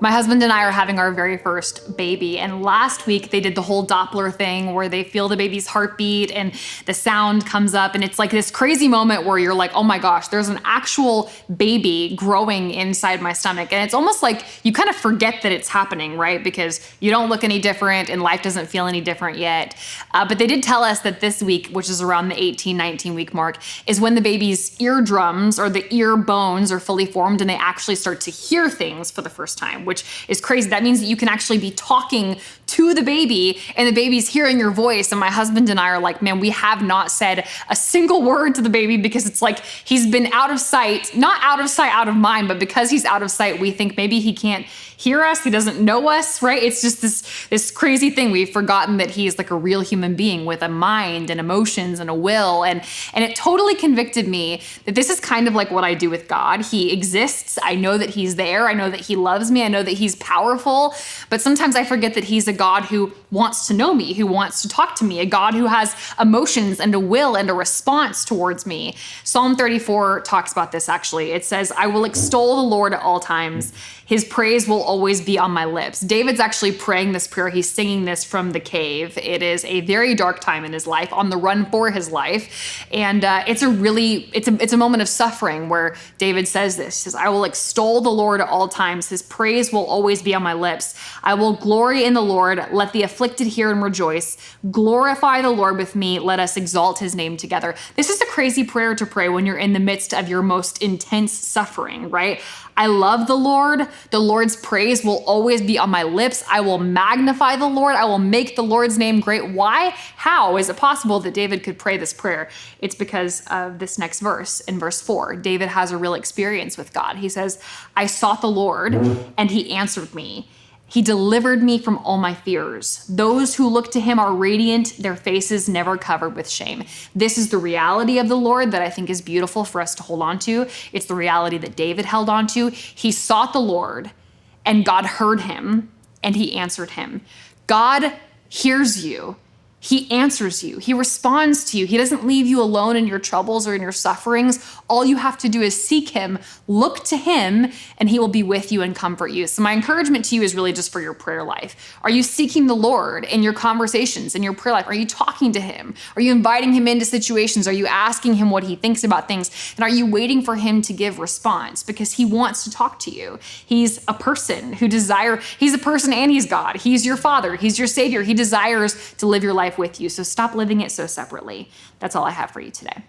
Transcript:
My husband and I are having our very first baby, and last week they did the whole Doppler thing where they feel the baby's heartbeat and the sound comes up, and it's like this crazy moment where you're like, oh my gosh, there's an actual baby growing inside my stomach. And it's almost like you kind of forget that it's happening, right? Because you don't look any different and life doesn't feel any different yet. But they did tell us that this week, which is around the 18, 19 week mark, is when the baby's eardrums or the ear bones are fully formed and they actually start to hear things for the first time, which is crazy. That means that you can actually be talking to the baby and the baby's hearing your voice. And my husband and I are like, man, we have not said a single word to the baby because it's like he's been out of sight, not out of sight, out of mind, but because he's out of sight, we think maybe he can't hear us. He doesn't know us, right? It's just this crazy thing. We've forgotten that he's like a real human being with a mind and emotions and a will. And it totally convicted me that this is kind of like what I do with God. He exists. I know that he's there. I know that he loves me. I know that he's powerful, but sometimes I forget that he's a God who wants to know me, who wants to talk to me, a God who has emotions and a will and a response towards me. Psalm 34 talks about this actually. It says, I will extol the Lord at all times. His praise will always be on my lips. David's actually praying this prayer. He's singing this from the cave. It is a very dark time in his life, on the run for his life. And it's a moment of suffering where David says this. He says, I will extol the Lord at all times. His praise will always be on my lips. I will glory in the Lord. Let the afflicted hear and rejoice. Glorify the Lord with me. Let us exalt his name together. This is a crazy prayer to pray when you're in the midst of your most intense suffering, right? I love the Lord. The Lord's praise will always be on my lips. I will magnify the Lord. I will make the Lord's name great. Why? How is it possible that David could pray this prayer? It's because of this next verse. In verse 4, David has a real experience with God. He says, I sought the Lord and he answered me. He delivered me from all my fears. Those who look to him are radiant, their faces never covered with shame. This is the reality of the Lord that I think is beautiful for us to hold on to. It's the reality that David held on to. He sought the Lord and God heard him and he answered him. God hears you. He answers you. He responds to you. He doesn't leave you alone in your troubles or in your sufferings. All you have to do is seek him, look to him, and he will be with you and comfort you. So my encouragement to you is really just for your prayer life. Are you seeking the Lord in your conversations, in your prayer life? Are you talking to him? Are you inviting him into situations? Are you asking him what he thinks about things? And are you waiting for him to give response? Because he wants to talk to you. He's a person he's a person and he's God. He's your father. He's your savior. He desires to live your life with you. So stop living it so separately. That's all I have for you today.